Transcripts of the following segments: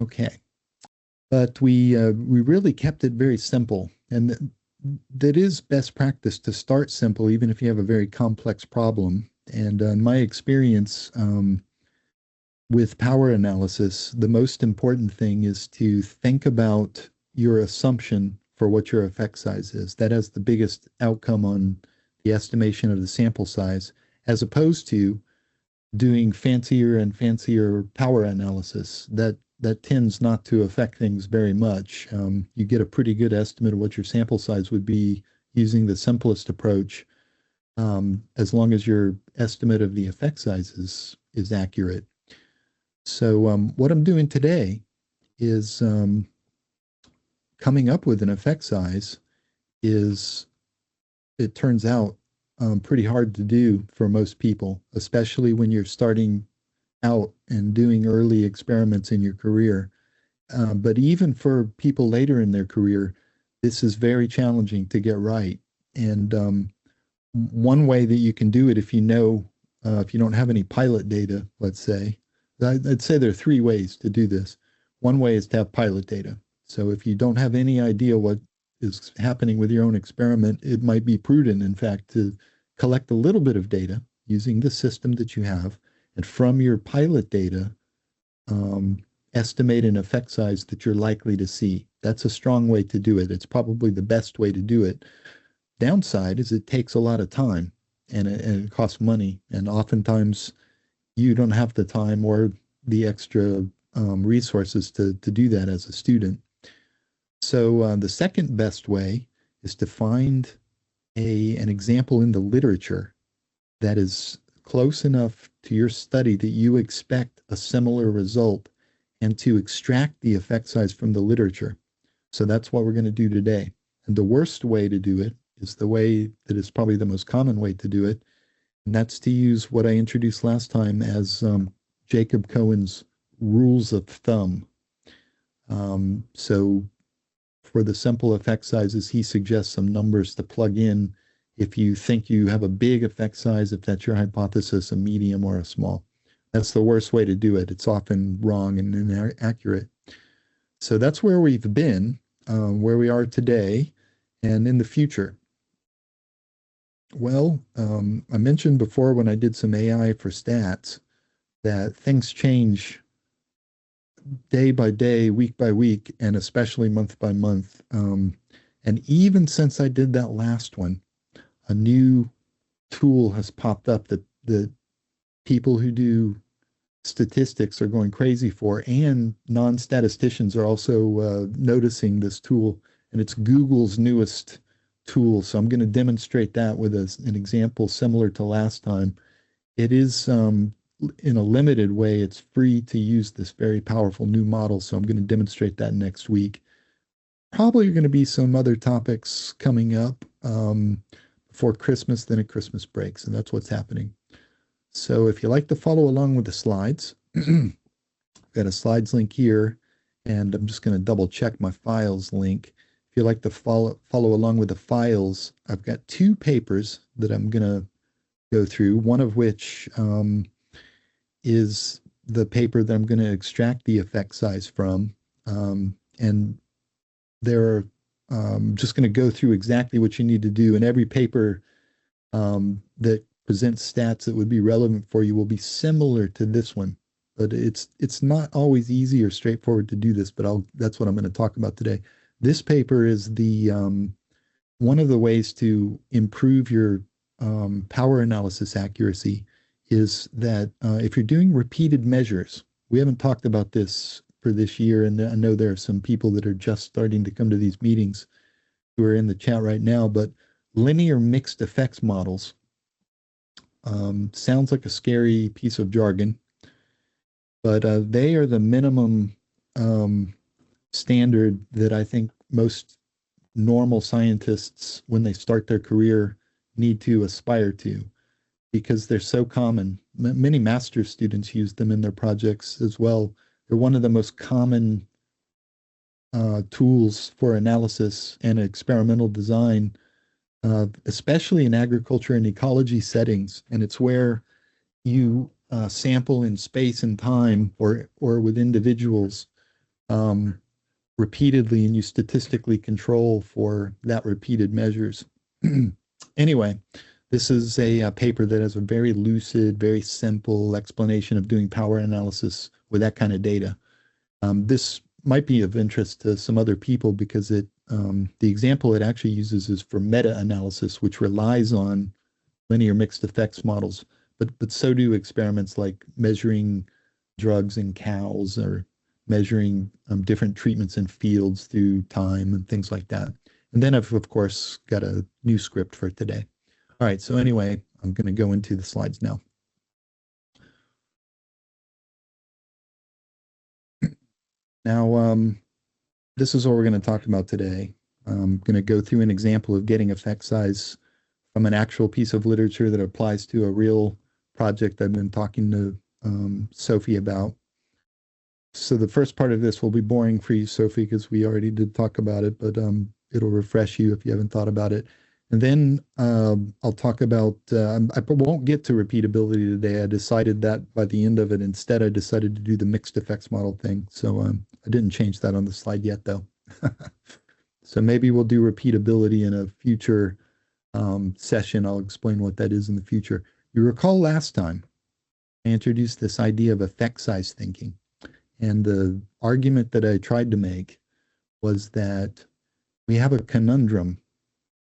Okay. But we really kept it very simple. And that is best practice to start simple, even if you have a very complex problem. And in my experience, with power analysis, the most important thing is to think about your assumption for what your effect size is. That has the biggest outcome on the estimation of the sample size, as opposed to doing fancier and fancier power analysis. That tends not to affect things very much. You get a pretty good estimate of what your sample size would be using the simplest approach, as long as your estimate of the effect size is accurate. So what I'm doing today is coming up with an effect size is, it turns out, pretty hard to do for most people, especially when you're starting out and doing early experiments in your career. But even for people later in their career, this is very challenging to get right. And one way that you can do it, if you know, if you don't have any pilot data, let's say, I'd say there are three ways to do this. One way is to have pilot data. So if you don't have any idea what is happening with your own experiment, it might be prudent, in fact, to collect a little bit of data using the system that you have, and from your pilot data, estimate an effect size that you're likely to see. That's a strong way to do it. It's probably the best way to do it. Downside is it takes a lot of time, and it costs money, and oftentimes you don't have the time or the extra resources to do that as a student. So the second best way is to find an example in the literature that is close enough to your study that you expect a similar result, and to extract the effect size from the literature. So that's what we're going to do today. And the worst way to do it is the way that is probably the most common way to do it, and that's to use what I introduced last time as Jacob Cohen's rules of thumb. So for the simple effect sizes, he suggests some numbers to plug in if you think you have a big effect size, if that's your hypothesis, a medium or a small. That's the worst way to do it. It's often wrong and inaccurate. So that's where we've been, where we are today, and in the future. Well, I mentioned before when I did some AI for stats that things change day by day, week by week, and especially month by month. And even since I did that last one, a new tool has popped up that people who do statistics are going crazy for, and non-statisticians are also noticing this tool, and it's Google's newest tool. So I'm going to demonstrate that with an example similar to last time. It is, in a limited way, it's free to use this very powerful new model. So I'm going to demonstrate that next week. Probably going to be some other topics coming up before Christmas, then at Christmas breaks, and that's what's happening. So if you like to follow along with the slides, I've got a slides link here, and I'm just going to double check my files link. If you like to follow along with the files, I've got two papers that I'm going to go through, one of which is the paper that I'm going to extract the effect size from. And they're just going to go through exactly what you need to do. And every paper that presents stats that would be relevant for you will be similar to this one. But it's not always easy or straightforward to do this, but that's what I'm going to talk about today. This paper is the one of the ways to improve your power analysis accuracy is that if you're doing repeated measures, we haven't talked about this for this year, and I know there are some people that are just starting to come to these meetings who are in the chat right now, but linear mixed effects models sounds like a scary piece of jargon, but they are the minimum standard that I think most normal scientists, when they start their career, need to aspire to, because they're so common. Many master's students use them in their projects as well. They're one of the most common tools for analysis and experimental design, especially in agriculture and ecology settings. And it's where you sample in space and time, or with individuals um, repeatedly, and you statistically control for that repeated measures. Anyway, this is a paper that has a very lucid, very simple explanation of doing power analysis with that kind of data. This might be of interest to some other people because the example it actually uses is for meta-analysis, which relies on linear mixed effects models, but so do experiments like measuring drugs in cows or measuring different treatments in fields through time and things like that. And then I've, of course, got a new script for today. All right, so anyway, I'm going to go into the slides now. Now, this is what we're going to talk about today. I'm going to go through an example of getting effect size from an actual piece of literature that applies to a real project I've been talking to Sophie about. So the first part of this will be boring for you, Sophie, because we already did talk about it, but it'll refresh you if you haven't thought about it. And then I'll talk about, I won't get to repeatability today. I decided that by the end of it. Instead, I decided to do the mixed effects model thing. So I didn't change that on the slide yet, though. So maybe we'll do repeatability in a future session. I'll explain what that is in the future. You recall last time I introduced this idea of effect size thinking. And the argument that I tried to make was that we have a conundrum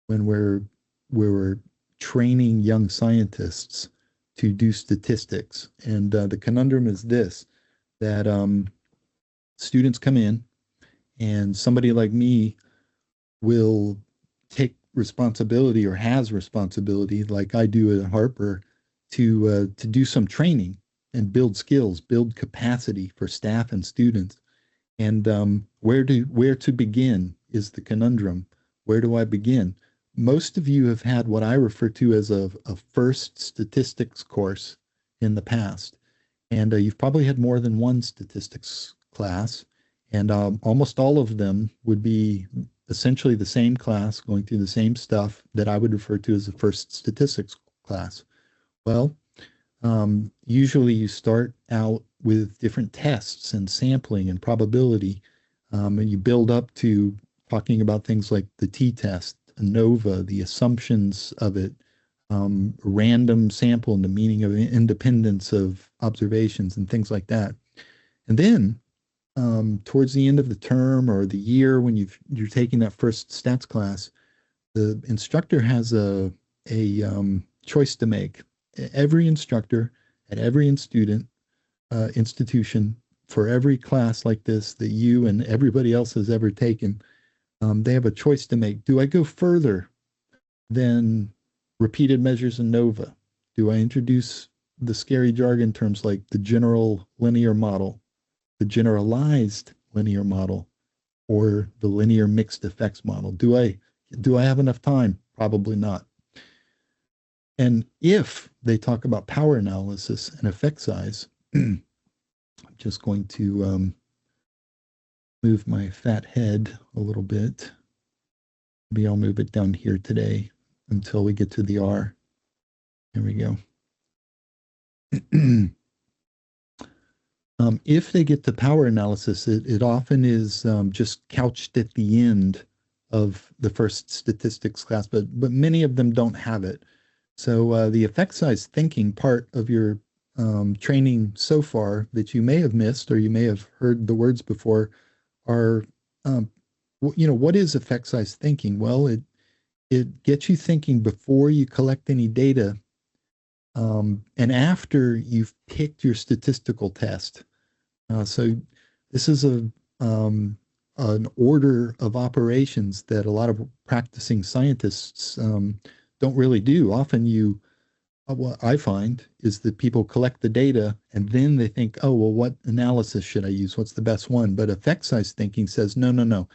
when we're training young scientists to do statistics. And the conundrum is this, that students come in and somebody like me will take responsibility or has responsibility, like I do at Harper, to do some training and build skills, build capacity for staff and students. And where to begin is the conundrum. Where do I begin? Most of you have had what I refer to as a first statistics course in the past. And you've probably had more than one statistics class. And almost all of them would be essentially the same class going through the same stuff that I would refer to as the first statistics class. Well, usually you start out with different tests and sampling and probability, and you build up to talking about things like the t-test, ANOVA, the assumptions of it, random sample and the meaning of independence of observations and things like that. And then towards the end of the term or the year when you're taking that first stats class, the instructor has a choice to make. Every instructor at every institution for every class like this that you and everybody else has ever taken, they have a choice to make. Do I go further than repeated measures ANOVA? Do I introduce the scary jargon terms like the general linear model, the generalized linear model, or the linear mixed effects model? Do I have enough time? Probably not. And if they talk about power analysis and effect size, I'm just going to move my fat head a little bit. Maybe I'll move it down here today until we get to the R. There we go. If they get to power analysis, it often is just couched at the end of the first statistics class, but many of them don't have it. So the effect size thinking part of your training so far that you may have missed or you may have heard the words before are, what is effect size thinking? Well, it gets you thinking before you collect any data and after you've picked your statistical test. So this is an order of operations that a lot of practicing scientists don't really do. Often what I find is that people collect the data and then they think, oh, well, what analysis should I use? What's the best one? But effect size thinking says, no.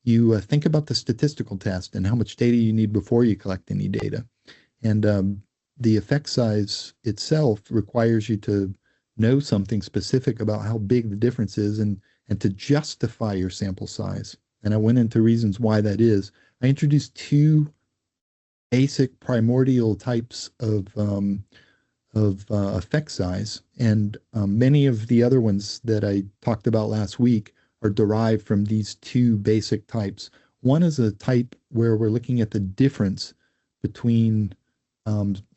You think about the statistical test and how much data you need before you collect any data. And the effect size itself requires you to know something specific about how big the difference is and to justify your sample size. And I went into reasons why that is. I introduced two basic primordial types of effect size, and many of the other ones that I talked about last week are derived from these two basic types. One is a type where we're looking at the difference between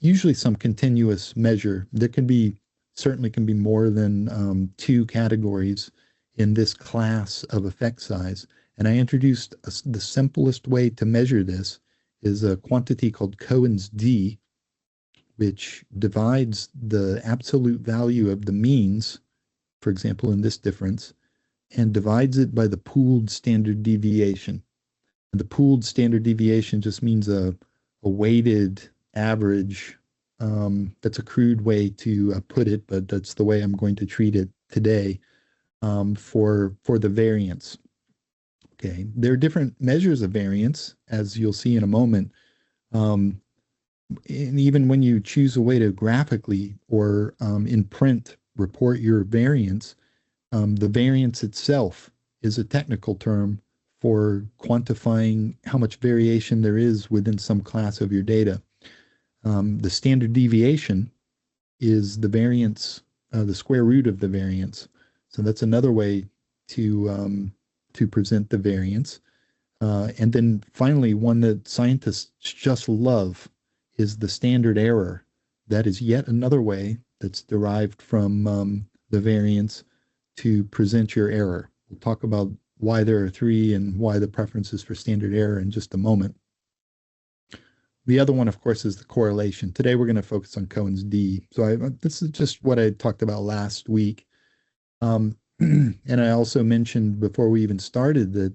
usually some continuous measure. There can be certainly can be more than two categories in this class of effect size. And I introduced the simplest way to measure this is a quantity called Cohen's d, which divides the absolute value of the means, for example, in this difference, and divides it by the pooled standard deviation. And the pooled standard deviation just means a weighted average. That's a crude way to put it, but that's the way I'm going to treat it today for the variance. Okay, there are different measures of variance, as you'll see in a moment. Um, and even when you choose a way to graphically or in print report your variance, the variance itself is a technical term for quantifying how much variation there is within some class of your data. The standard deviation is the variance, the square root of the variance. So that's another way to present the variance. And then finally, one that scientists just love is the standard error. That is yet another way that's derived from the variance to present your error. We'll talk about why there are three and why the preference is for standard error in just a moment. The other one, of course, is the correlation. Today, we're going to focus on Cohen's d. So this is just what I talked about last week. And I also mentioned before we even started that,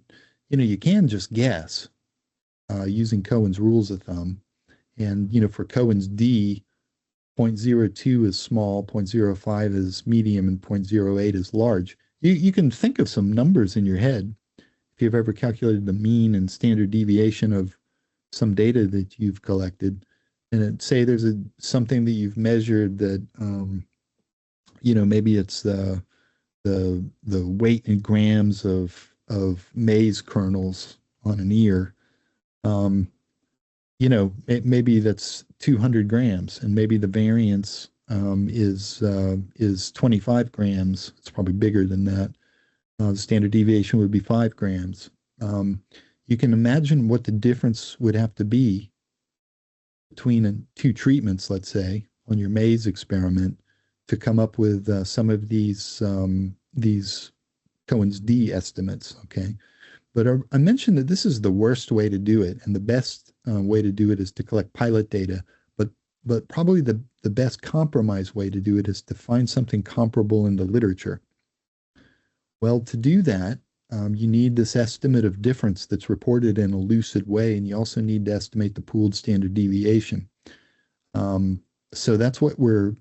you can just guess using Cohen's rules of thumb. And, for Cohen's d, 0.02 is small, 0.05 is medium, and 0.08 is large. You can think of some numbers in your head if you've ever calculated the mean and standard deviation of some data that you've collected, and say there's something that you've measured that maybe it's the weight in grams of maize kernels on an ear. Maybe that's 200 grams, and maybe the variance is 25 grams. It's probably bigger than that. The standard deviation would be 5 grams. You can imagine what the difference would have to be between two treatments, let's say, on your maize experiment to come up with some of these Cohen's d estimates, okay? But I mentioned that this is the worst way to do it, and the best way to do it is to collect pilot data. But probably the best compromise way to do it is to find something comparable in the literature. Well, to do that, you need this estimate of difference that's reported in a lucid way, and you also need to estimate the pooled standard deviation. So that's what we're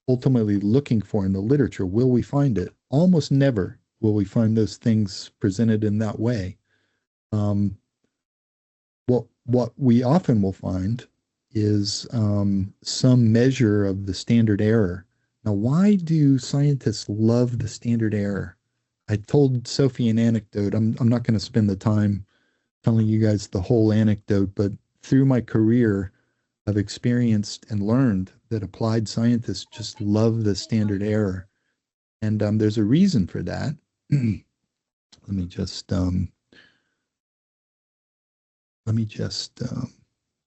ultimately looking for in the literature. Will we find it? Almost never will we find those things presented in that way. What we often will find is some measure of the standard error. Now, why do scientists love the standard error? I told Sophie an anecdote. I'm not going to spend the time telling you guys the whole anecdote, but through my career, I've experienced and learned that applied scientists just love the standard error. And there's a reason for that. Let me just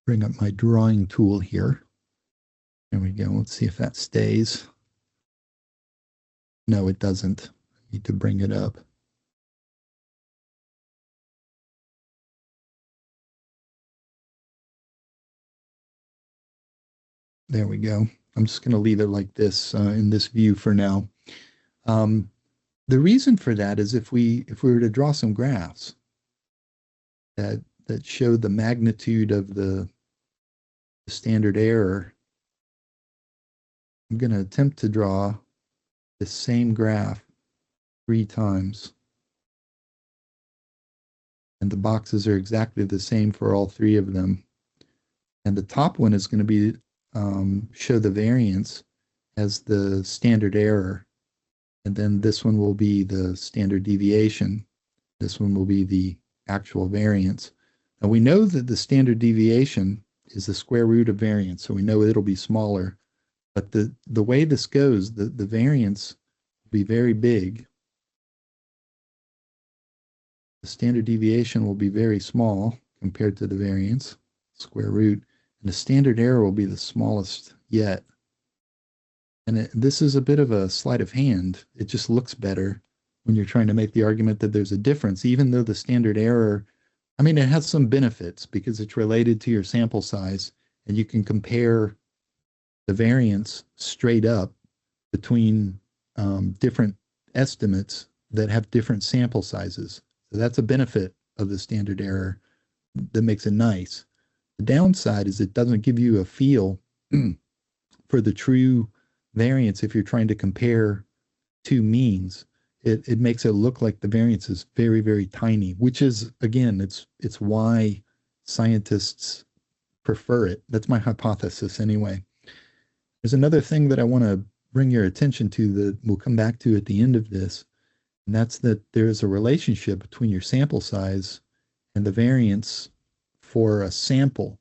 bring up my drawing tool here. There we go. Let's see if that stays. No, it doesn't. I need to bring it up. There we go. I'm just going to leave it like this in this view for now. The reason for that is if we were to draw some graphs that show the magnitude of the standard error, I'm going to attempt to draw the same graph 3 times. And the boxes are exactly the same for all 3 of them. And the top one is going to be show the variance as the standard error. And then this one will be the standard deviation. This one will be the actual variance. Now we know that the standard deviation is the square root of variance, so we know it'll be smaller. But the way this goes, the variance will be very big. The standard deviation will be very small compared to the variance, square root, and the standard error will be the smallest yet. And this is a bit of a sleight of hand. It just looks better when you're trying to make the argument that there's a difference, even though the standard error, I mean, it has some benefits because it's related to your sample size, and you can compare the variance straight up between different estimates that have different sample sizes. So that's a benefit of the standard error that makes it nice. The downside is it doesn't give you a feel for the true variance if you're trying to compare two means. It makes it look like the variance is very, very tiny, which is, again, it's why scientists prefer it. That's my hypothesis anyway. There's another thing that I want to bring your attention to that we'll come back to at the end of this, and that's that there's a relationship between your sample size and the variance for a sample.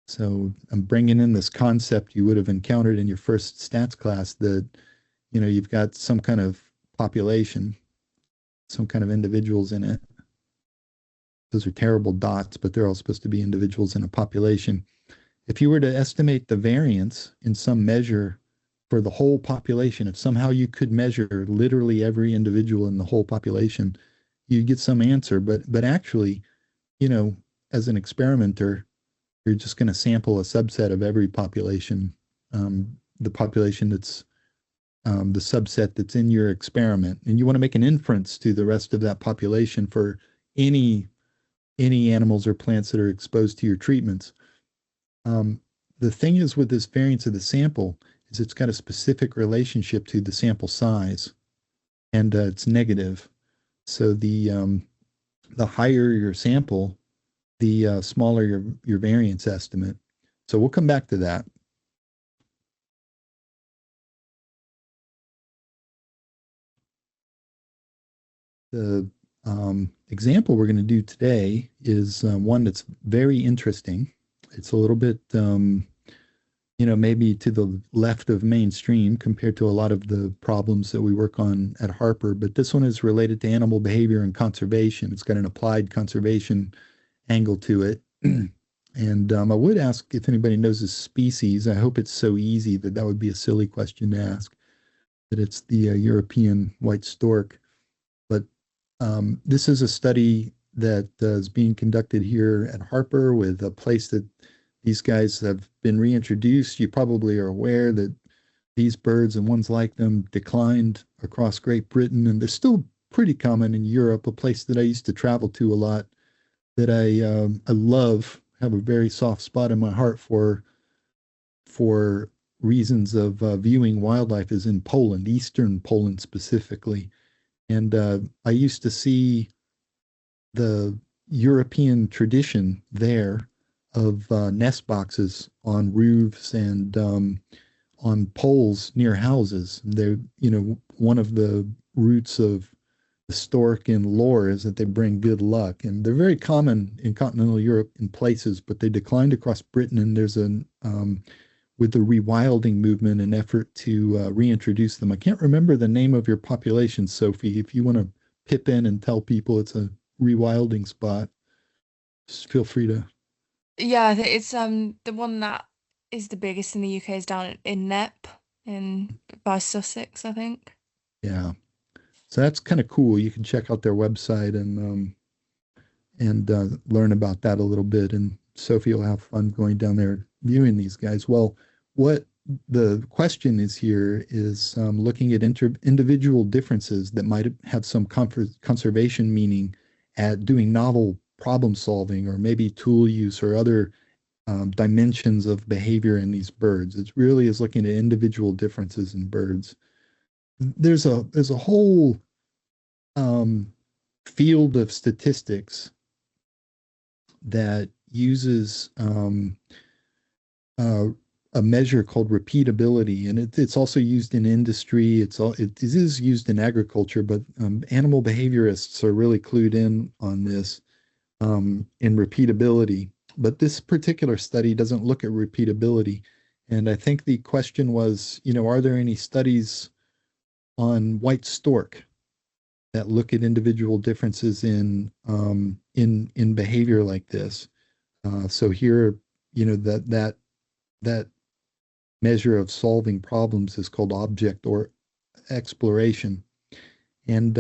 So I'm bringing in this concept you would have encountered in your first stats class that, you've got some kind of population, some kind of individuals in it. Those are terrible dots, but they're all supposed to be individuals in a population. If you were to estimate the variance in some measure for the whole population, if somehow you could measure literally every individual in the whole population, you'd get some answer. But actually, as an experimenter, you're just going to sample a subset of every population, the population that's the subset that's in your experiment, and you want to make an inference to the rest of that population for any animals or plants that are exposed to your treatments. The thing is with this variance of the sample is it's got a specific relationship to the sample size, and it's negative. So the higher your sample, the smaller your variance estimate. So we'll come back to that. The example we're going to do today is one that's very interesting. It's a little bit, maybe to the left of mainstream compared to a lot of the problems that we work on at Harper, but this one is related to animal behavior and conservation. It's got an applied conservation angle to it. And I would ask if anybody knows this species. I hope it's so easy that that would be a silly question to ask, that it's the European white stork. But this is a study that is being conducted here at Harper with a place that these guys have been reintroduced. You probably are aware that these birds and ones like them declined across Great Britain, and they're still pretty common in Europe, a place that I used to travel to a lot, that I love, have a very soft spot in my heart for reasons of viewing wildlife, is in Poland, Eastern Poland specifically. And I used to see the European tradition there of nest boxes on roofs and on poles near houses. They're, one of the roots of the stork in lore is that they bring good luck. And they're very common in continental Europe in places, but they declined across Britain. And there's with the rewilding movement, an effort to reintroduce them. I can't remember the name of your population, Sophie. If you want to pip in and tell people it's a rewilding spot, just feel free to. Yeah, I think it's the one that is the biggest in the UK is down in Knepp in by Sussex, I think. Yeah. So that's kind of cool. You can check out their website and learn about that a little bit. And Sophie will have fun going down there viewing these guys. Well, what the question is here is looking at individual differences that might have some conservation meaning at doing novel problem solving or maybe tool use or other dimensions of behavior in these birds. It really is looking at individual differences in birds. There's a whole field of statistics that uses a measure called repeatability, and it's also used in industry. It is used in agriculture, but animal behaviorists are really clued in on this in repeatability. But this particular study doesn't look at repeatability, and I think the question was, are there any studies on white stork that look at individual differences in behavior like this. So here, that measure of solving problems is called object or exploration, and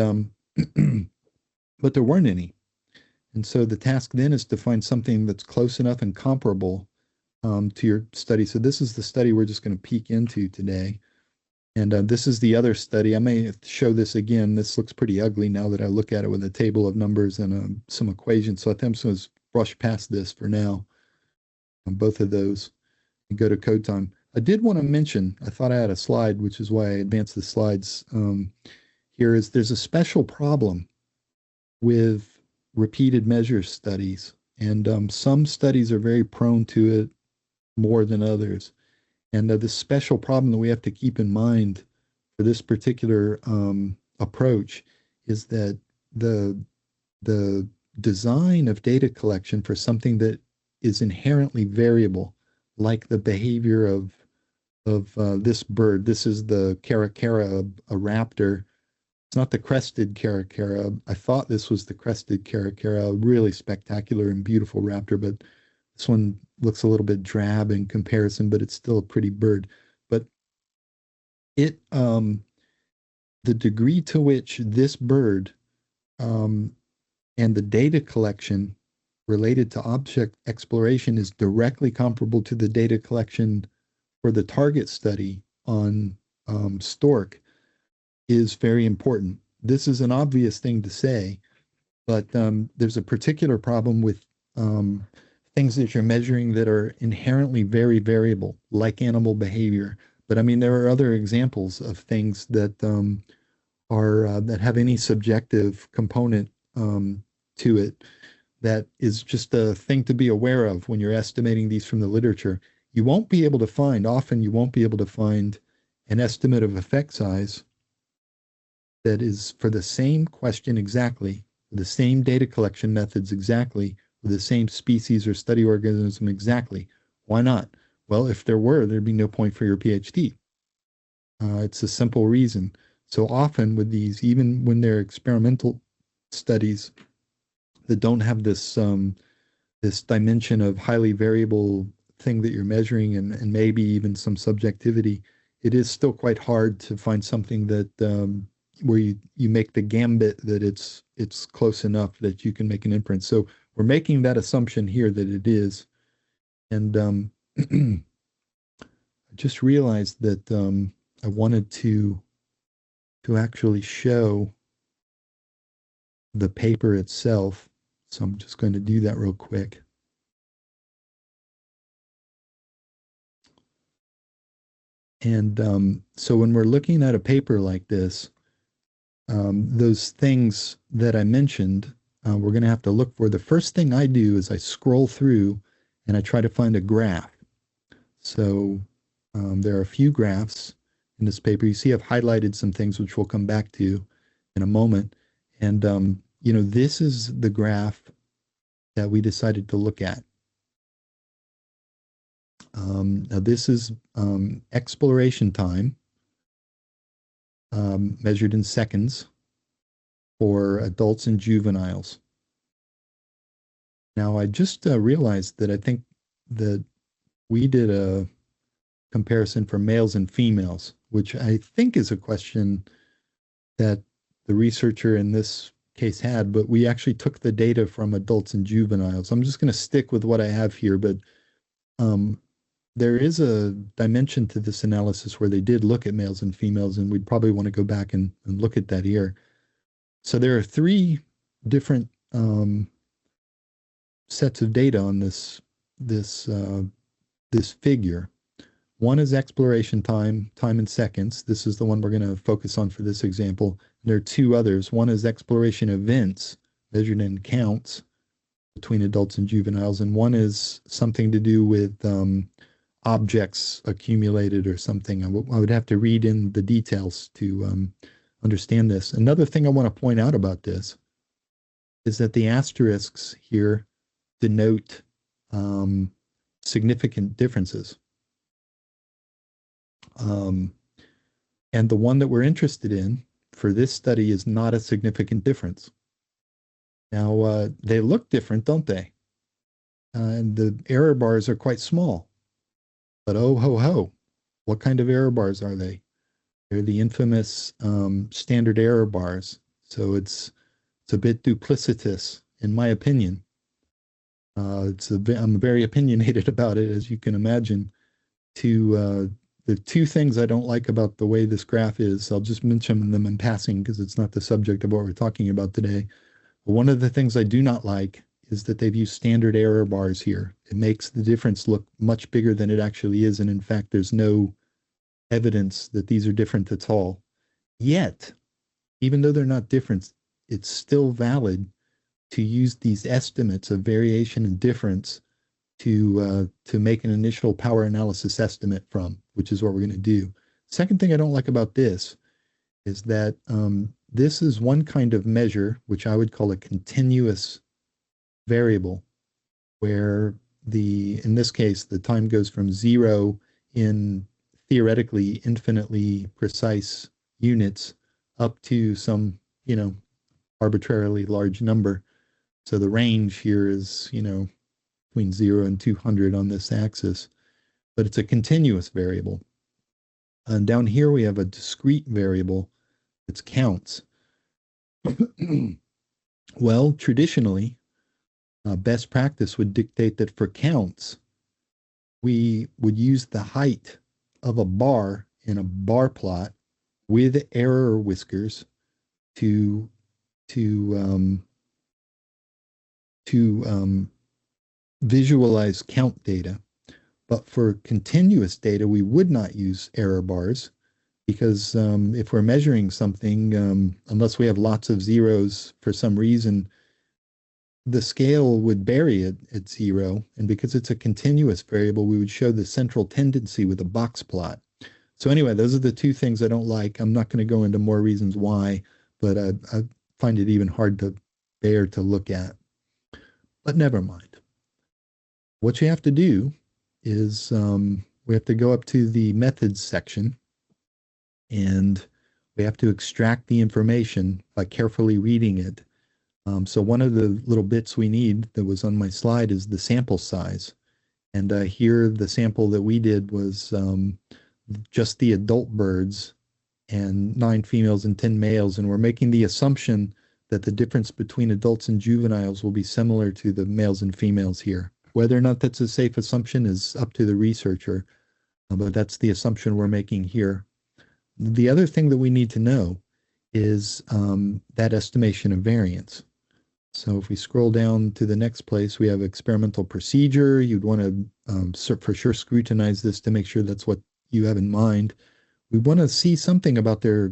but there weren't any. And so the task then is to find something that's close enough and comparable to your study. So this is the study we're just going to peek into today. And this is the other study. I may show this again. This looks pretty ugly now that I look at it with a table of numbers and some equations. So I think I'm just going to brush past this for now on both of those and go to code time. I did want to mention, I thought I had a slide, which is why I advanced the slides. Here is there's a special problem with repeated measure studies. And some studies are very prone to it more than others. And this special problem that we have to keep in mind for this particular approach is that the the design of data collection for something that is inherently variable, like the behavior of this bird. This is the caracara, a raptor. It's not the crested caracara. I thought this was the crested caracara, a really spectacular and beautiful raptor, but this one looks a little bit drab in comparison, but it's still a pretty bird. But it, the degree to which this bird and the data collection related to object exploration is directly comparable to the data collection for the target study on stork is very important. This is an obvious thing to say, but there's a particular problem with things that you're measuring that are inherently very variable, like animal behavior. But I mean, there are other examples of things that are that have any subjective component to it that is just a thing to be aware of when you're estimating these from the literature. You won't be able to find, often you won't be able to find an estimate of effect size that is for the same question exactly, the same data collection methods exactly, with the same species or study organism exactly. Why not? Well, if there were, there'd be no point for your PhD. It's a simple reason. So often with these, even when they're experimental studies that don't have this dimension of highly variable thing that you're measuring and maybe even some subjectivity, it is still quite hard to find something that where you make the gambit that it's close enough that you can make an inference. So we're making that assumption here that it is. And I just realized that I wanted to actually show the paper itself. So I'm just going to do that real quick. And so when we're looking at a paper like this, those things that I mentioned, we're going to have to look for. The first thing I do is I scroll through and I try to find a graph. So there are a few graphs in this paper. You see I've highlighted some things which we'll come back to in a moment. And, this is the graph that we decided to look at. Now this is exploration time measured in seconds for adults and juveniles. Now I just realized that I think that we did a comparison for males and females, which I think is a question that the researcher in this case had, but we actually took the data from adults and juveniles. I'm just going to stick with what I have here, but there is a dimension to this analysis where they did look at males and females, and we'd probably want to go back and look at that here. So there are three different sets of data on this figure. One is exploration time in seconds. This is the one we're going to focus on for this example. There are two others. One is exploration events measured in counts between adults and juveniles, and one is something to do with objects accumulated or something. I would have to read in the details to understand this. Another thing I want to point out about this is that the asterisks here denote significant differences. And the one that we're interested in for this study is not a significant difference. Now, they look different, don't they? And the error bars are quite small. But oh ho ho, what kind of error bars are they? They're the infamous standard error bars. So it's a bit duplicitous, in my opinion. I'm very opinionated about it, as you can imagine. The two things I don't like about the way this graph is, I'll just mention them in passing because it's not the subject of what we're talking about today. But one of the things I do not like is that they've used standard error bars here. It makes the difference look much bigger than it actually is. And in fact, there's no evidence that these are different at all. Yet, even though they're not different, it's still valid to use these estimates of variation and difference to make an initial power analysis estimate from, which is what we're going to do. Second thing I don't like about this is that this is one kind of measure, which I would call a continuous variable, where in this case, the time goes from 0 in theoretically infinitely precise units up to some, arbitrarily large number. So the range here is, between 0 and 200 on this axis, but it's a continuous variable. And down here we have a discrete variable that's counts. Well, traditionally, best practice would dictate that for counts, we would use the height of a bar in a bar plot with error whiskers to visualize count data. But for continuous data, we would not use error bars because if we're measuring something, unless we have lots of zeros for some reason, the scale would bury it at 0. And because it's a continuous variable, we would show the central tendency with a box plot. So anyway, those are the two things I don't like. I'm not going to go into more reasons why, but I find it even hard to bear to look at. But never mind. What you have to do is we have to go up to the methods section and we have to extract the information by carefully reading it. So one of the little bits we need that was on my slide is the sample size. And here the sample that we did was just the adult birds and 9 females and 10 males. And we're making the assumption that the difference between adults and juveniles will be similar to the males and females here. Whether or not that's a safe assumption is up to the researcher, but that's the assumption we're making here. The other thing that we need to know is that estimation of variance. So if we scroll down to the next place, we have experimental procedure. You'd want to for sure scrutinize this to make sure that's what you have in mind. We want to see something about their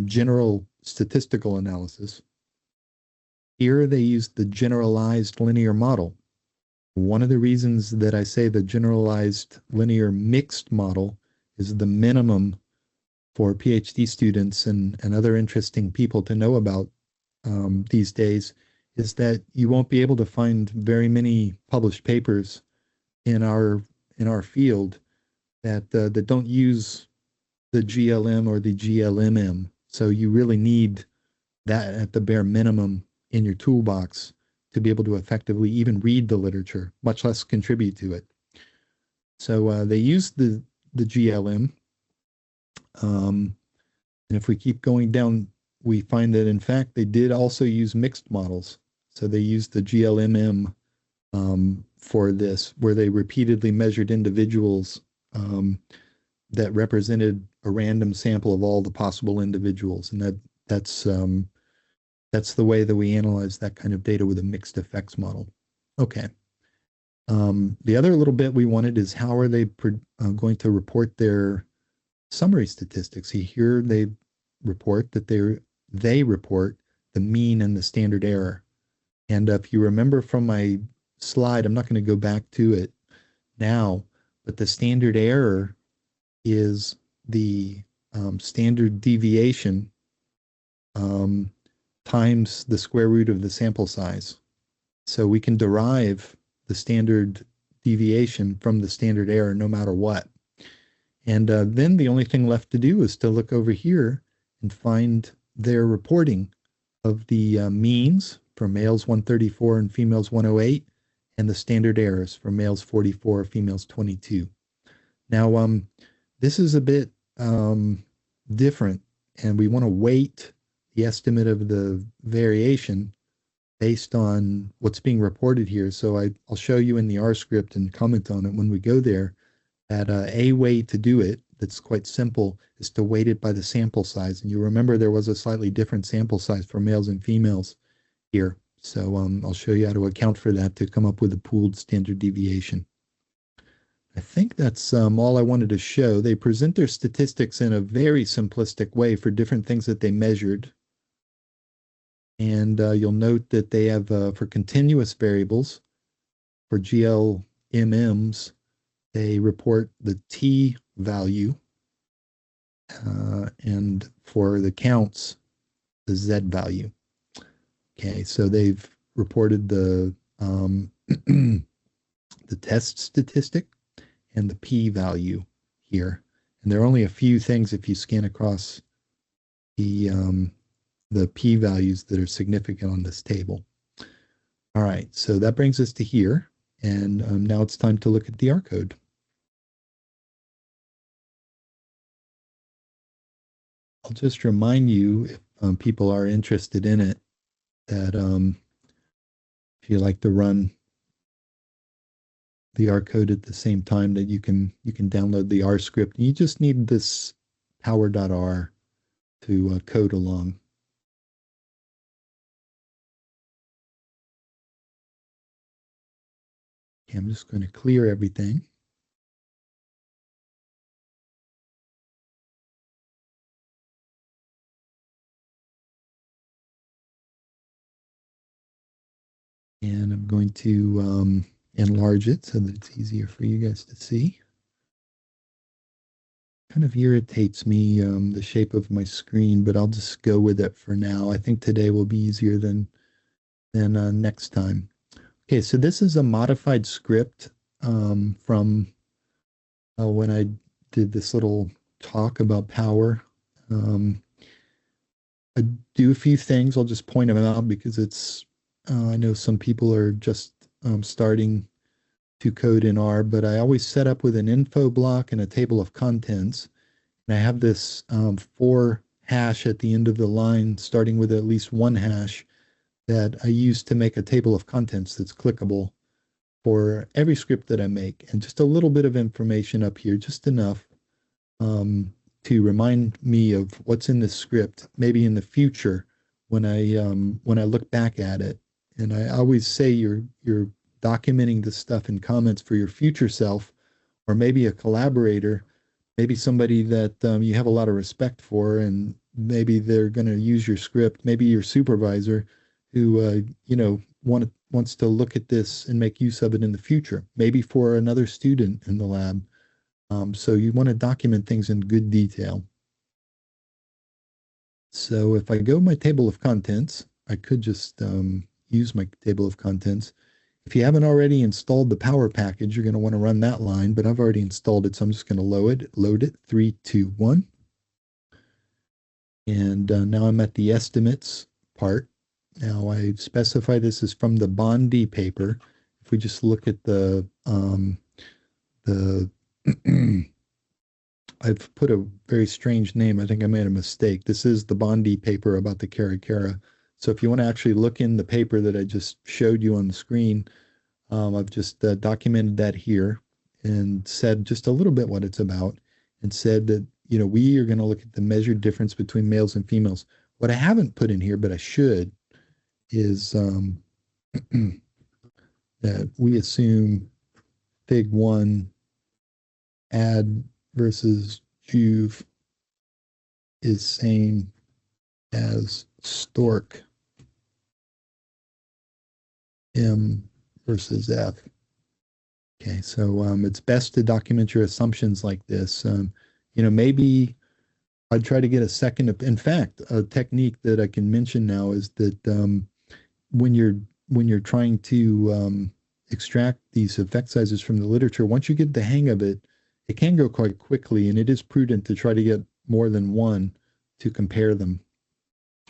general statistical analysis. Here they use the generalized linear model. One of the reasons that I say the generalized linear mixed model is the minimum for PhD students and other interesting people to know about these days is that you won't be able to find very many published papers in our field that don't use the GLM or the GLMM. So you really need that at the bare minimum in your toolbox to be able to effectively even read the literature, much less contribute to it. So they use the GLM. And if we keep going down, we find that in fact they did also use mixed models. So they used the GLMM for this, where they repeatedly measured individuals that represented a random sample of all the possible individuals. And that's the way that we analyze that kind of data with a mixed effects model. Okay. The other little bit we wanted is how are they going to report their summary statistics? Here they report that they report the mean and the standard error. And if you remember from my slide, I'm not going to go back to it now, but the standard error is the standard deviation times the square root of the sample size. So we can derive the standard deviation from the standard error no matter what. And then the only thing left to do is to look over here and find their reporting of the means for males 134 and females 108, and the standard errors for males 44, females 22. Now, this is a bit different, and we want to weight the estimate of the variation based on what's being reported here. So I'll show you in the R script and comment on it when we go there that a way to do it that's quite simple is to weight it by the sample size. And you remember there was a slightly different sample size for males and females here. So I'll show you how to account for that to come up with a pooled standard deviation. I think that's all I wanted to show. They present their statistics in a very simplistic way for different things that they measured. And you'll note that they have, for continuous variables, for GLMMs, they report the T value. And for the counts, the Z value. Okay, so they've reported the the test statistic and the P value here. And there are only a few things if you scan across the P values that are significant on this table. All right, so that brings us to here. And now it's time to look at the R code. I'll just remind you, if people are interested in it, that if you like to run the R code at the same time, that you can download the R script. You just need this power.r to code along. Okay, I'm just going to clear everything. And I'm going to enlarge it so that it's easier for you guys to see. Kind of irritates me, the shape of my screen, but I'll just go with it for now. I think today will be easier than next time. Okay, so this is a modified script from when I did this little talk about power. I do a few things. I'll just point them out because it's I know some people are just starting to code in R, but I always set up with an info block and a table of contents. And I have this for hash at the end of the line, starting with at least one hash that I use to make a table of contents that's clickable for every script that I make. And just a little bit of information up here, just enough to remind me of what's in this script, maybe in the future when I look back at it. And I always say you're documenting this stuff in comments for your future self, or maybe a collaborator, maybe somebody that you have a lot of respect for, and maybe they're going to use your script, maybe your supervisor who wants to look at this and make use of it in the future, maybe for another student in the lab. So you want to document things in good detail. So if I go my table of contents, I could just use my table of contents. If you haven't already installed the power package, you're going to want to run that line, but I've already installed it, so I'm just going to load it, 3, 2, 1. And now I'm at the estimates part. Now I specify this is from the Bondi paper. If we just look at the I've put a very strange name. I think I made a mistake. This is the Bondi paper about the caracara. So if you want to actually look in the paper that I just showed you on the screen, I've just documented that here and said just a little bit what it's about, and said that, we are going to look at the measured difference between males and females. What I haven't put in here, but I should, is that we assume Fig 1 add versus Juve is same as Stork M versus F. Okay, so it's best to document your assumptions like this. Maybe I'd try to get a second. In fact, a technique that I can mention now is that when you're trying to extract these effect sizes from the literature, once you get the hang of it, it can go quite quickly, and it is prudent to try to get more than one to compare them.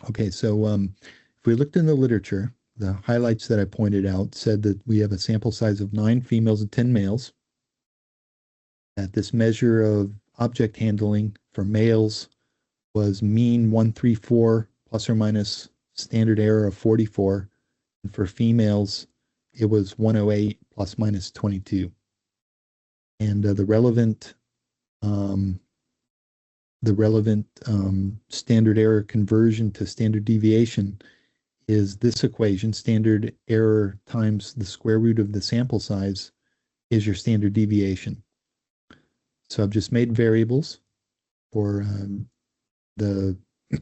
Okay, so if we looked in the literature, the highlights that I pointed out said that we have a sample size of 9 females and 10 males. That this measure of object handling for males was mean 134 plus or minus standard error of 44. And for females, it was 108 plus minus 22. And um, the relevant standard error conversion to standard deviation is this equation: standard error times the square root of the sample size is your standard deviation. So I've just made variables for the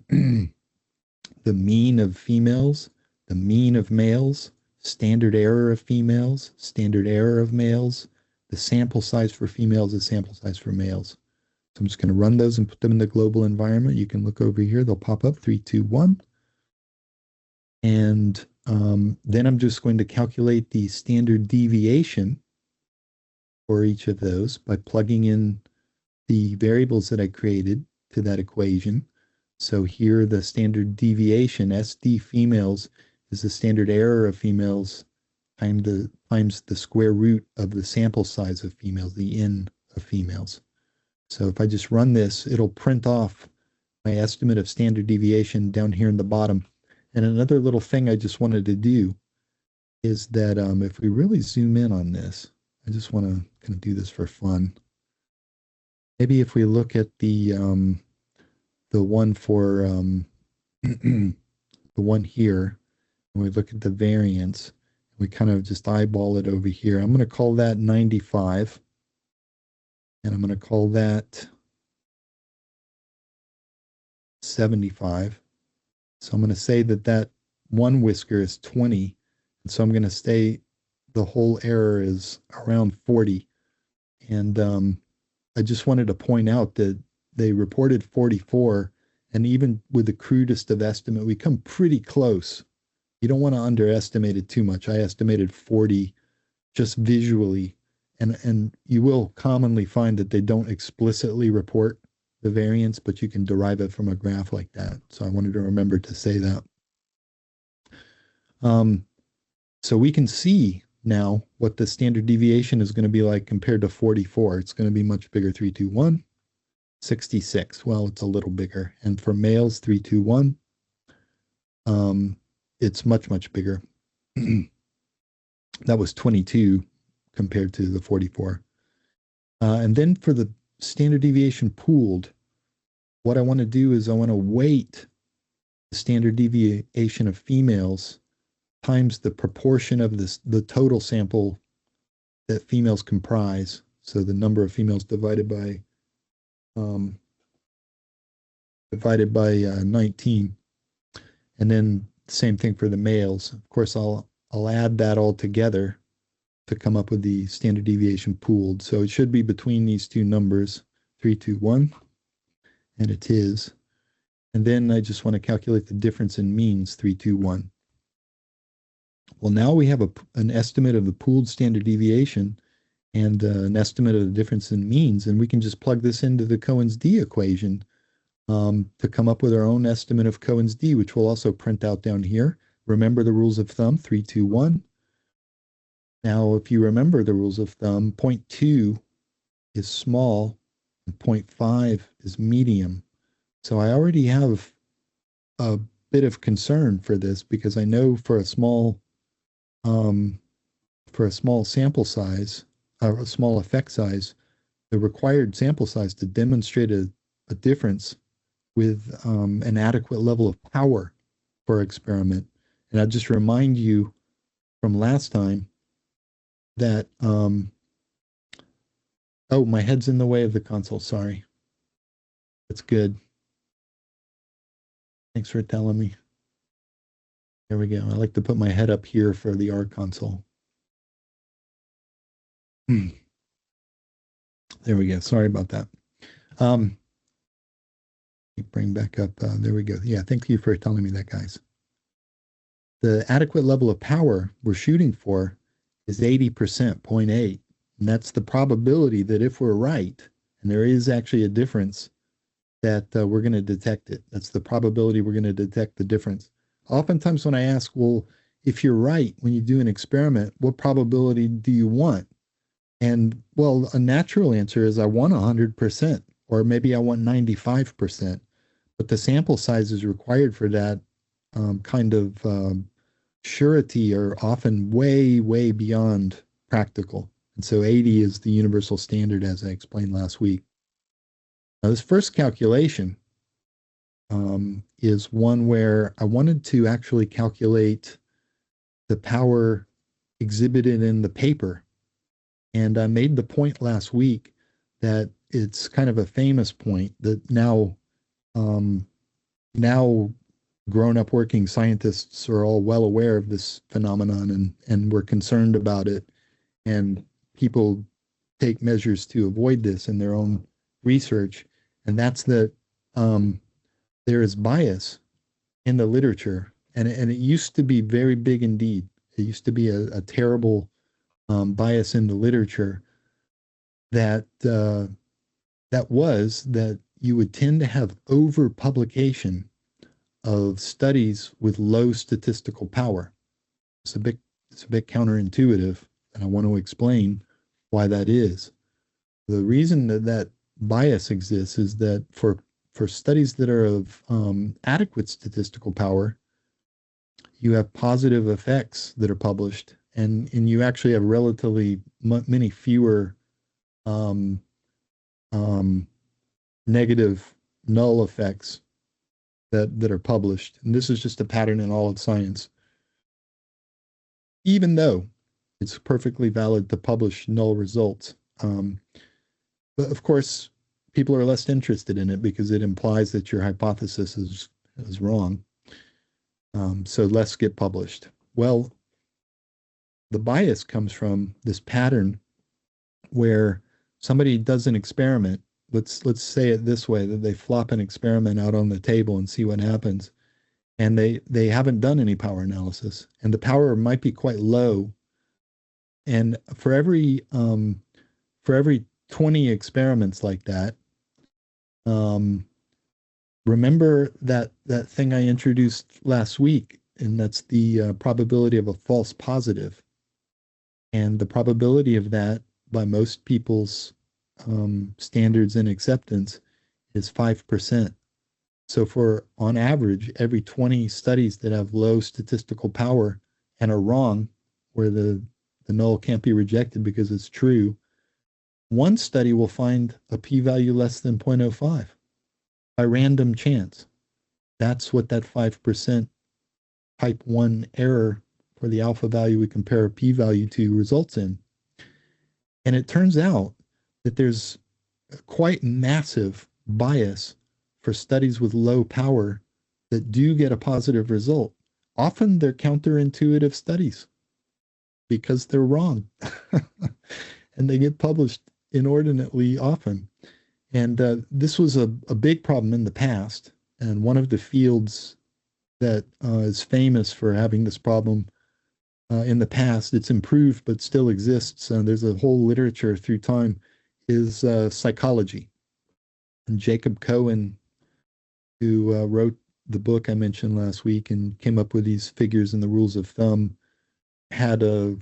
the mean of females, the mean of males, standard error of females, standard error of males, the sample size for females, the sample size for males. So I'm just going to run those and put them in the global environment. You can look over here. They'll pop up 3, 2, 1. And then I'm just going to calculate the standard deviation for each of those by plugging in the variables that I created to that equation. So here the standard deviation, SD females, is the standard error of females times the square root of the sample size of females, the N of females. So if I just run this, it'll print off my estimate of standard deviation down here in the bottom. And another little thing I just wanted to do is that if we really zoom in on this, I just want to kind of do this for fun. Maybe if we look at the one for the one here, and we look at the variance, we kind of just eyeball it over here. I'm going to call that 95, and I'm going to call that 75. So I'm going to say that that one whisker is 20, and so I'm going to say the whole error is around 40. And I just wanted to point out that they reported 44, and even with the crudest of estimate, we come pretty close. You don't want to underestimate it too much. I estimated 40 just visually, and you will commonly find that they don't explicitly report the variance, but you can derive it from a graph like that. So I wanted to remember to say that. So we can see now what the standard deviation is going to be like compared to 44. It's going to be much bigger. 3, 2, 1. 66. Well, it's a little bigger. And for males, 3, 2, 1. It's much, much bigger. That was 22 compared to the 44. And then for the standard deviation pooled, what I want to do is I want to weight the standard deviation of females times the proportion of the total sample that females comprise. So the number of females divided by 19. And then same thing for the males. Of course, I'll add that all together to come up with the standard deviation pooled. So it should be between these two numbers, 3, 2, 1, and it is. And then I just want to calculate the difference in means, 3, 2, 1. Well, now we have an estimate of the pooled standard deviation and an estimate of the difference in means, and we can just plug this into the Cohen's d equation to come up with our own estimate of Cohen's d, which we'll also print out down here. Remember the rules of thumb, 3, 2, 1. Now, if you remember the rules of thumb, 0.2 is small and 0.5 is medium. So I already have a bit of concern for this because I know for a small sample size, a small effect size, the required sample size to demonstrate a difference with an adequate level of power for experiment. And I'll just remind you from last time that, oh, my head's in the way of the console. Sorry. That's good. Thanks for telling me. There we go. I like to put my head up here for the R console. There we go. Sorry about that. Bring back up. There we go. Yeah, thank you for telling me that, guys. The adequate level of power we're shooting for is 80%, 0.8. And that's the probability that if we're right, and there is actually a difference that we're going to detect it. That's the probability we're going to detect the difference. Oftentimes, when I ask, well, if you're right when you do an experiment, what probability do you want? And well, a natural answer is I want 100%, or maybe I want 95%. But the sample sizes required for that kind of surety are often way, way beyond practical. And so 80 is the universal standard, as I explained last week. Now, this first calculation is one where I wanted to actually calculate the power exhibited in the paper. And I made the point last week that it's kind of a famous point that now grown up working scientists are all well aware of this phenomenon and we're concerned about it. And people take measures to avoid this in their own research. And that's that there is bias in the literature. And it used to be very big indeed. It used to be a terrible bias in the literature that that you would tend to have overpublication of studies with low statistical power. It's a bit counterintuitive, and I want to explain why that is. The reason that bias exists is that for studies that are of adequate statistical power, you have positive effects that are published, and you actually have relatively many fewer um, um, negative null effects that are published. And this is just a pattern in all of science. Even though it's perfectly valid to publish null results. But of course, people are less interested in it because it implies that your hypothesis is wrong. So less get published. Well, the bias comes from this pattern where somebody does an experiment. Let's say it this way, that they flop an experiment out on the table and see what happens. And they haven't done any power analysis. And the power might be quite low. And for every 20 experiments like that, remember that thing I introduced last week, and that's the probability of a false positive. And the probability of that by most people's standards and acceptance is 5%. So for on average, every 20 studies that have low statistical power and are wrong, where the null can't be rejected because it's true, one study will find a p-value less than 0.05 by random chance. That's what that 5% type 1 error for the alpha value we compare a p-value to results in. And it turns out that there's quite massive bias for studies with low power that do get a positive result. Often they're counterintuitive studies because they're wrong and they get published inordinately often. And this was a big problem in the past. And one of the fields that is famous for having this problem in the past, it's improved but still exists. And there's a whole literature through time, is psychology. And Jacob Cohen, who wrote the book I mentioned last week and came up with these figures and the rules of thumb, had a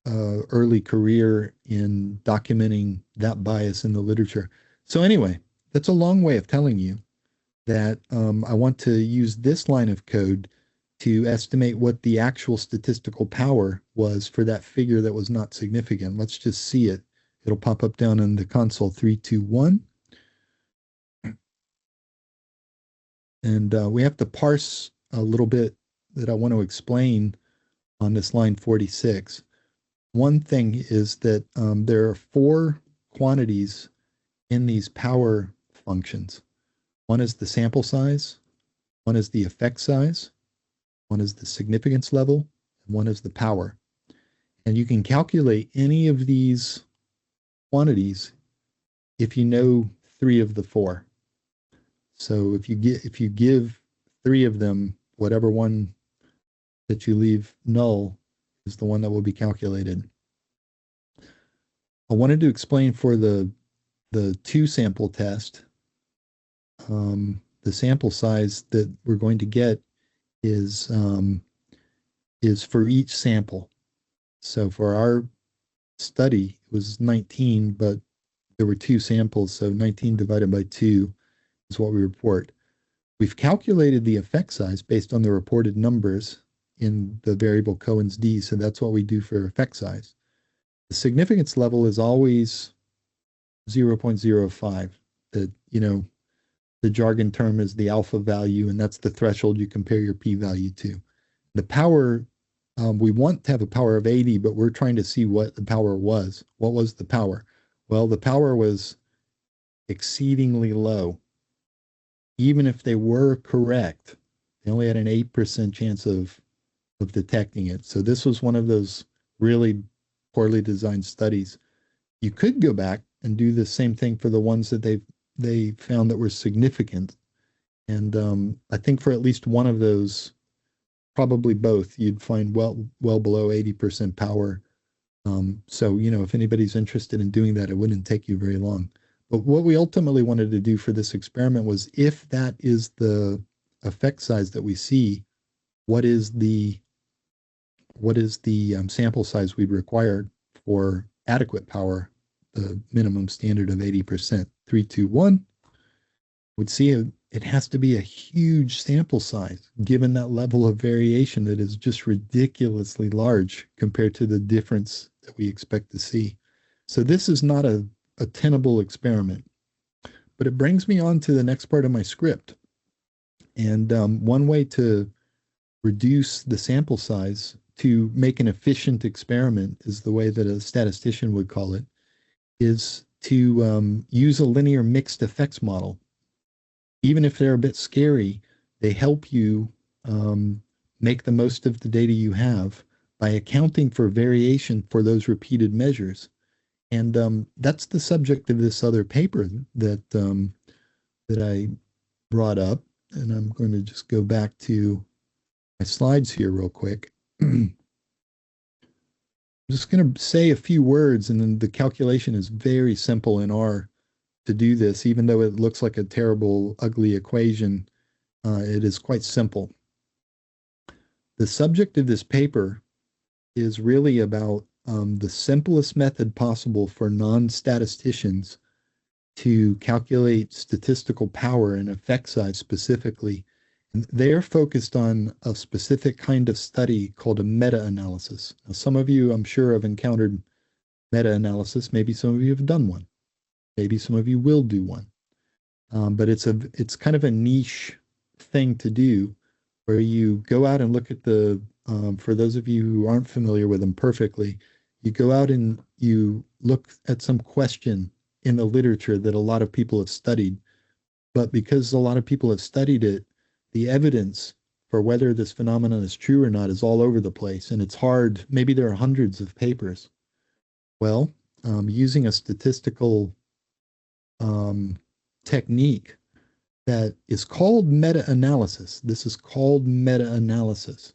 early career in documenting that bias in the literature. So anyway, that's a long way of telling you that I want to use this line of code to estimate what the actual statistical power was for that figure that was not significant. Let's just see it. It'll pop up down in the console 321. And we have to parse a little bit that I want to explain on this line 46. One thing is that there are four quantities in these power functions. One is the sample size, one is the effect size, one is the significance level, and one is the power. And you can calculate any of these quantities if you know three of the four. So if you give three of them, whatever one that you leave null is the one that will be calculated. I wanted to explain for the two sample test. the sample size that we're going to get is is for each sample. So for our study, it was 19, but there were two samples, so 19 divided by 2 is what we report. We've calculated the effect size based on the reported numbers in the variable Cohen's d, so that's what we do for effect size. The significance level is always 0.05. The jargon term is the alpha value, and that's the threshold you compare your p-value to. The power, we want to have a power of 80, but we're trying to see what the power was. What was the power? Well, the power was exceedingly low. Even if they were correct, they only had an 8% chance of detecting it. So this was one of those really poorly designed studies. You could go back and do the same thing for the ones that they found that were significant. And I think for at least one of those, probably both, you'd find well below 80% power. So, if anybody's interested in doing that, it wouldn't take you very long. But what we ultimately wanted to do for this experiment was, if that is the effect size that we see, what is the sample size we'd required for adequate power, the minimum standard of 80%. 3, 2, 1. Would see it has to be a huge sample size, given that level of variation that is just ridiculously large compared to the difference that we expect to see. So this is not a tenable experiment. But it brings me on to the next part of my script. And one way to reduce the sample size to make an efficient experiment, is the way that a statistician would call it, is to use a linear mixed effects model. Even if they're a bit scary, they help you make the most of the data you have by accounting for variation for those repeated measures. And that's the subject of this other paper that I brought up. And I'm going to just go back to my slides here real quick. I'm just going to say a few words, and then the calculation is very simple in R to do this. Even though it looks like a terrible, ugly equation, it is quite simple. The subject of this paper is really about the simplest method possible for non-statisticians to calculate statistical power and effect size specifically. And they're focused on a specific kind of study called a meta-analysis. Now, some of you, I'm sure, have encountered meta-analysis. Maybe some of you have done one. Maybe some of you will do one. But it's kind of a niche thing to do, where you go out and look at for those of you who aren't familiar with them perfectly, you go out and you look at some question in the literature that a lot of people have studied. But because a lot of people have studied it, the evidence for whether this phenomenon is true or not is all over the place. And it's hard. Maybe there are hundreds of papers. Well, using a statistical technique that is called meta-analysis. This is called meta-analysis.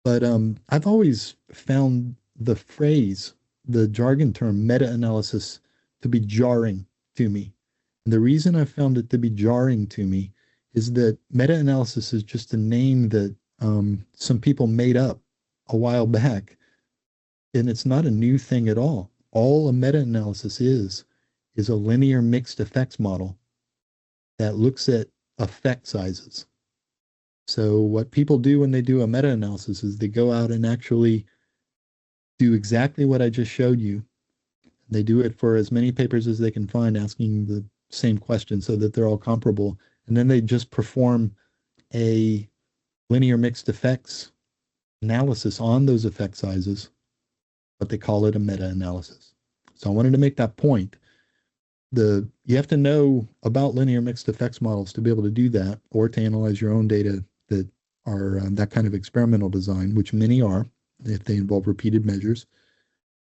But I've always found the phrase, the jargon term meta-analysis, to be jarring to me. And the reason I found it to be jarring to me is that meta-analysis is just a name that some people made up a while back. And it's not a new thing at all. All a meta-analysis is a linear mixed effects model that looks at effect sizes. So what people do when they do a meta-analysis is they go out and actually do exactly what I just showed you. They do it for as many papers as they can find, asking the same question so that they're all comparable. And then they just perform a linear mixed effects analysis on those effect sizes, but they call it a meta-analysis. So I wanted to make that point. You have to know about linear mixed effects models to be able to do that, or to analyze your own data that are that kind of experimental design, which many are, if they involve repeated measures.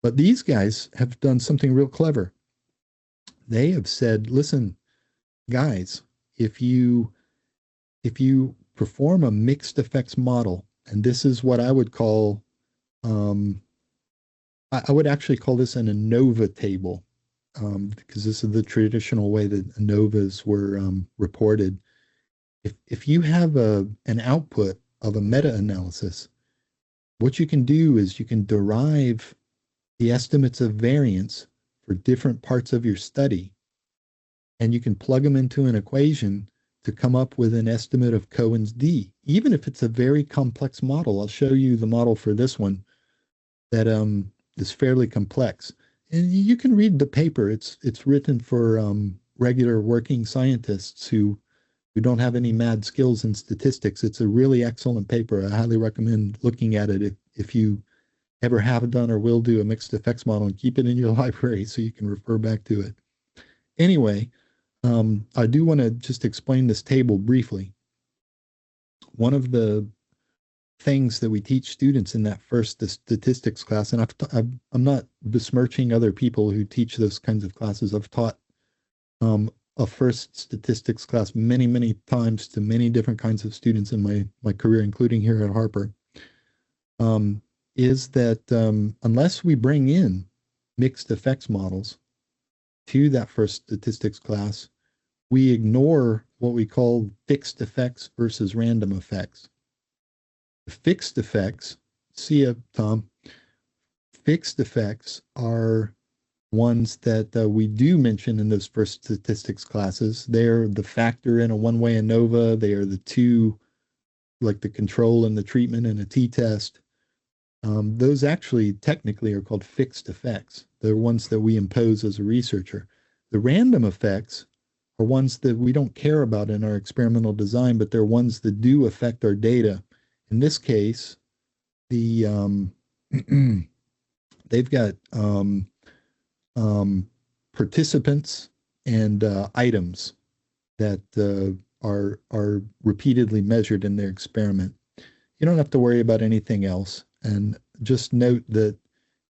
But these guys have done something real clever. They have said, listen, guys, if you perform a mixed effects model, and this is what I would call, I would actually call this an ANOVA table. because this is the traditional way that ANOVAs were reported. If you have an output of a meta-analysis, what you can do is you can derive the estimates of variance for different parts of your study, and you can plug them into an equation to come up with an estimate of Cohen's d, even if it's a very complex model. I'll show you the model for this one that is fairly complex. And you can read the paper. It's written for regular working scientists who don't have any mad skills in statistics. It's a really excellent paper. I highly recommend looking at it if you ever have done or will do a mixed effects model, and keep it in your library so you can refer back to it. Anyway, I do want to just explain this table briefly. One of the things that we teach students in that first statistics class, and I'm not besmirching other people who teach those kinds of classes. I've taught a first statistics class many, many times to many different kinds of students in my career, including here at Harper, is that unless we bring in mixed effects models to that first statistics class, we ignore what we call fixed effects versus random effects. The fixed effects, see ya, Tom, fixed effects are ones that we do mention in those first statistics classes. They're the factor in a one-way ANOVA. They are the two, like the control and the treatment in a t-test. Those actually technically are called fixed effects. They're ones that we impose as a researcher. The random effects are ones that we don't care about in our experimental design, but they're ones that do affect our data. In this case, the they've got participants and items that are repeatedly measured in their experiment. You don't have to worry about anything else. And just note that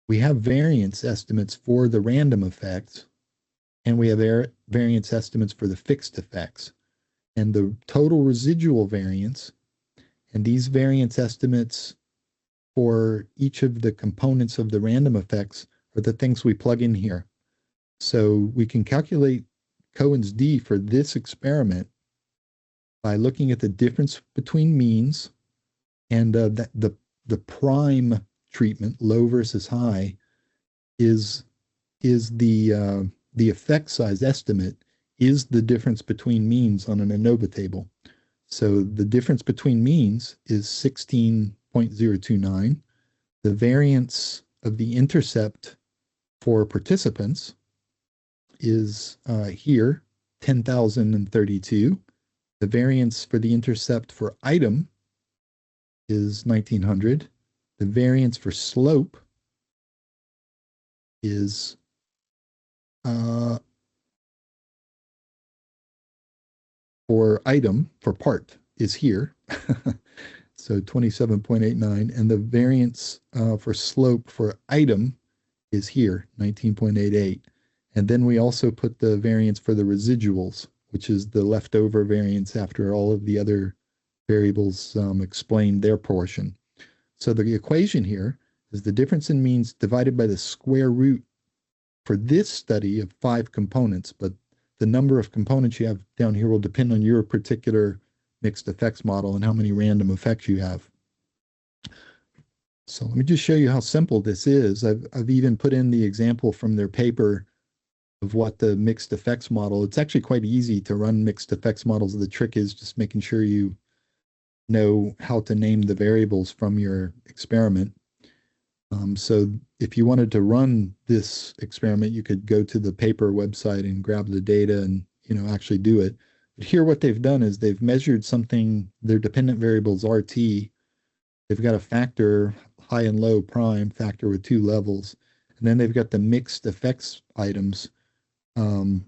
we have variance estimates for the random effects, and we have variance estimates for the fixed effects. And the total residual variance and these variance estimates for each of the components of the random effects are the things we plug in here. So we can calculate Cohen's d for this experiment by looking at the difference between means, and the prime treatment, low versus high, is the effect size estimate is the difference between means on an ANOVA table. So the difference between means is 16.029. The variance of the intercept for participants is here, 10,032. The variance for the intercept for item is 1900. The variance for slope is for item, for part, is here. So 27.89. And the variance for slope for item is here, 19.88. And then we also put the variance for the residuals, which is the leftover variance after all of the other variables explain their portion. So the equation here is the difference in means divided by the square root for this study of 5 components, but the number of components you have down here will depend on your particular mixed effects model and how many random effects you have. So let me just show you how simple this is. I've even put in the example from their paper of what the mixed effects model. It's actually quite easy to run mixed effects models. The trick is just making sure you know how to name the variables from your experiment. So if you wanted to run this experiment, you could go to the paper website and grab the data and actually do it. But here what they've done is they've measured something, their dependent variables RT. They've got a factor, high and low prime factor with 2 levels. And then they've got the mixed effects items, the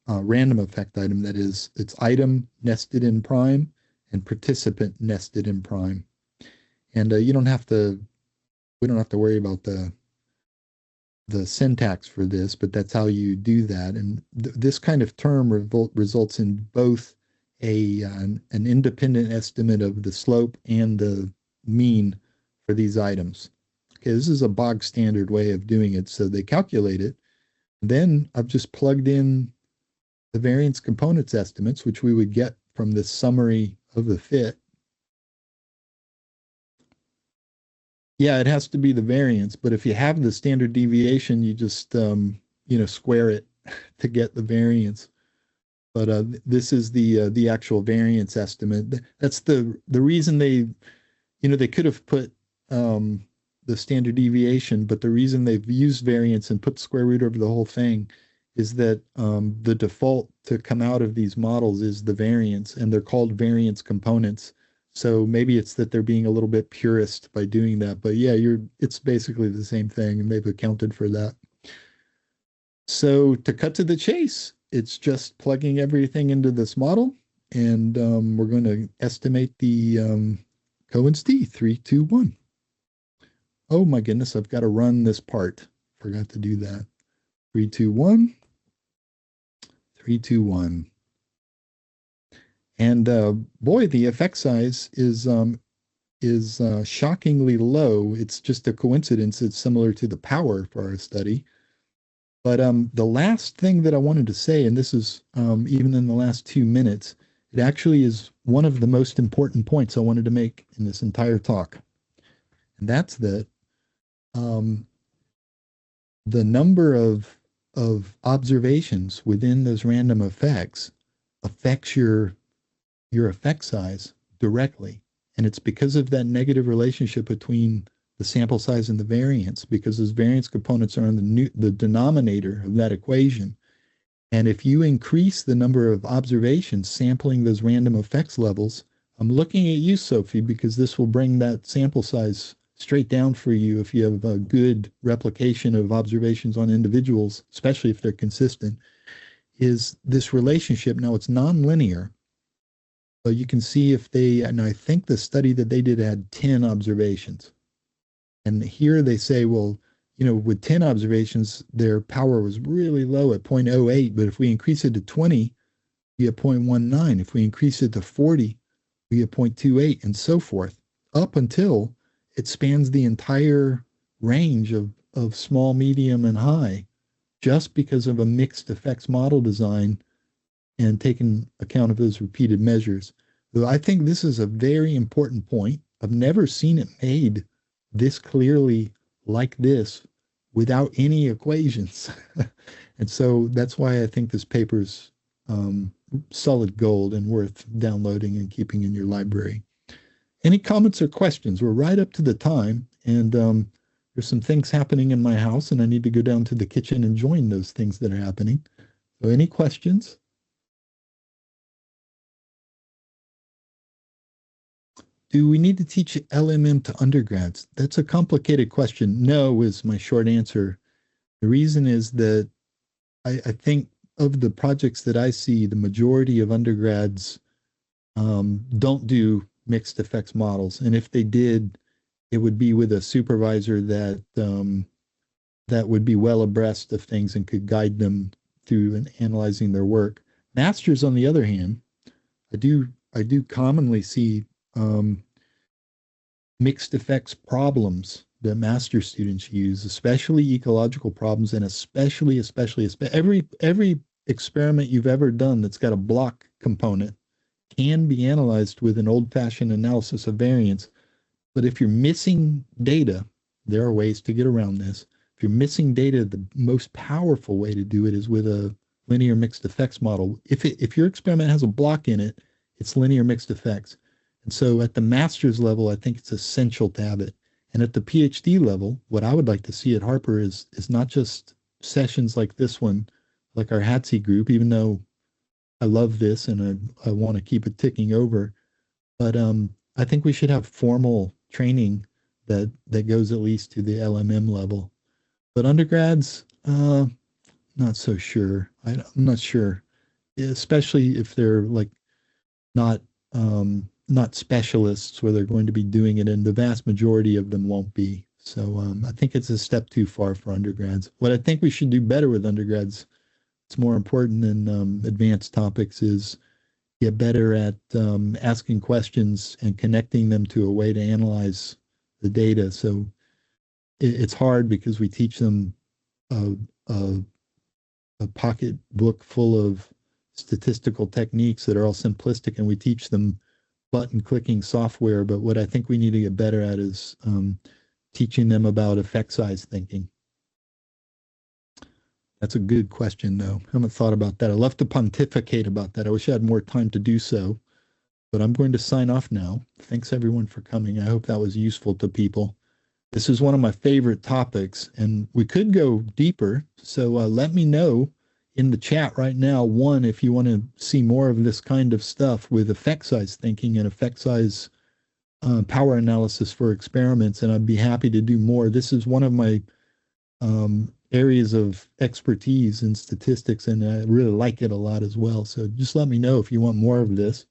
random effect item, that is, it's item nested in prime and participant nested in prime. And we don't have to worry about the syntax for this, but that's how you do that. And this kind of term results in both an independent estimate of the slope and the mean for these items. Okay, this is a bog standard way of doing it. So they calculate it Then I've just plugged in the variance components estimates, which we would get from this summary of the fit. Yeah, it has to be the variance, but if you have the standard deviation, you just square it to get the variance. But this is the actual variance estimate. That's the reason they could have put the standard deviation, but the reason they've used variance and put square root over the whole thing is that the default to come out of these models is the variance, and they're called variance components. So maybe it's that they're being a little bit purist by doing that. But yeah, it's basically the same thing, and they've accounted for that. So to cut to the chase, it's just plugging everything into this model, and we're going to estimate the Cohen's d 3, 2, 1. Oh my goodness, I've got to run this part. Forgot to do that. 3, 2, 1. 3, 2, 1. And boy, the effect size is shockingly low. It's just a coincidence. It's similar to the power for our study. But the last thing that I wanted to say, and this is even in the last 2 minutes, it actually is one of the most important points I wanted to make in this entire talk. And that's that the number of observations within those random effects affects your effect size directly. And it's because of that negative relationship between the sample size and the variance, because those variance components are on the denominator of that equation. And if you increase the number of observations sampling those random effects levels, I'm looking at you, Sophie, because this will bring that sample size straight down for you if you have a good replication of observations on individuals, especially if they're consistent, is this relationship. Now it's nonlinear, but you can see if they, and I think the study that they did had 10 observations. And here they say, well, with 10 observations, their power was really low at 0.08, but if we increase it to 20, we get 0.19. If we increase it to 40, we get 0.28, and so forth, up until it spans the entire range of small, medium, and high, just because of a mixed effects model design and taking account of those repeated measures. So I think this is a very important point. I've never seen it made this clearly like this without any equations. And so that's why I think this paper's solid gold and worth downloading and keeping in your library. Any comments or questions? We're right up to the time, and there's some things happening in my house, and I need to go down to the kitchen and join those things that are happening. So any questions? Do we need to teach LMM to undergrads? That's a complicated question. No, is my short answer. The reason is that I think of the projects that I see, the majority of undergrads don't do mixed effects models. And if they did, it would be with a supervisor that would be well abreast of things and could guide them through analyzing their work. Masters, on the other hand, I do commonly see mixed effects problems that master students use, especially ecological problems, and especially every experiment you've ever done that's got a block component can be analyzed with an old-fashioned analysis of variance. But if you're missing data, there are ways to get around this. If you're missing data, the most powerful way to do it is with a linear mixed effects model. If your experiment has a block in it, it's linear mixed effects. And so at the master's level, I think it's essential to have it. And at the PhD level, what I would like to see at Harper is not just sessions like this one, like our HADC group, even though I love this and I want to keep it ticking over. But I think we should have formal training that goes at least to the LMM level. But undergrads, not so sure. I'm not sure, especially if they're like not not specialists where they're going to be doing it, and the vast majority of them won't be. So I think it's a step too far for undergrads. What I think we should do better with undergrads, it's more important than advanced topics, is get better at asking questions and connecting them to a way to analyze the data. So it's hard because we teach them a a pocket book full of statistical techniques that are all simplistic, and we teach them button clicking software. But what I think we need to get better at is teaching them about effect size thinking. That's a good question, though. I haven't thought about that. I love to pontificate about that. I wish I had more time to do so, but I'm going to sign off now. Thanks everyone for coming. I hope that was useful to people. This is one of my favorite topics, and we could go deeper. So let me know in the chat right now, one, if you want to see more of this kind of stuff with effect size thinking and effect size power analysis for experiments, and I'd be happy to do more. This is one of my areas of expertise in statistics, and I really like it a lot as well. So just let me know if you want more of this.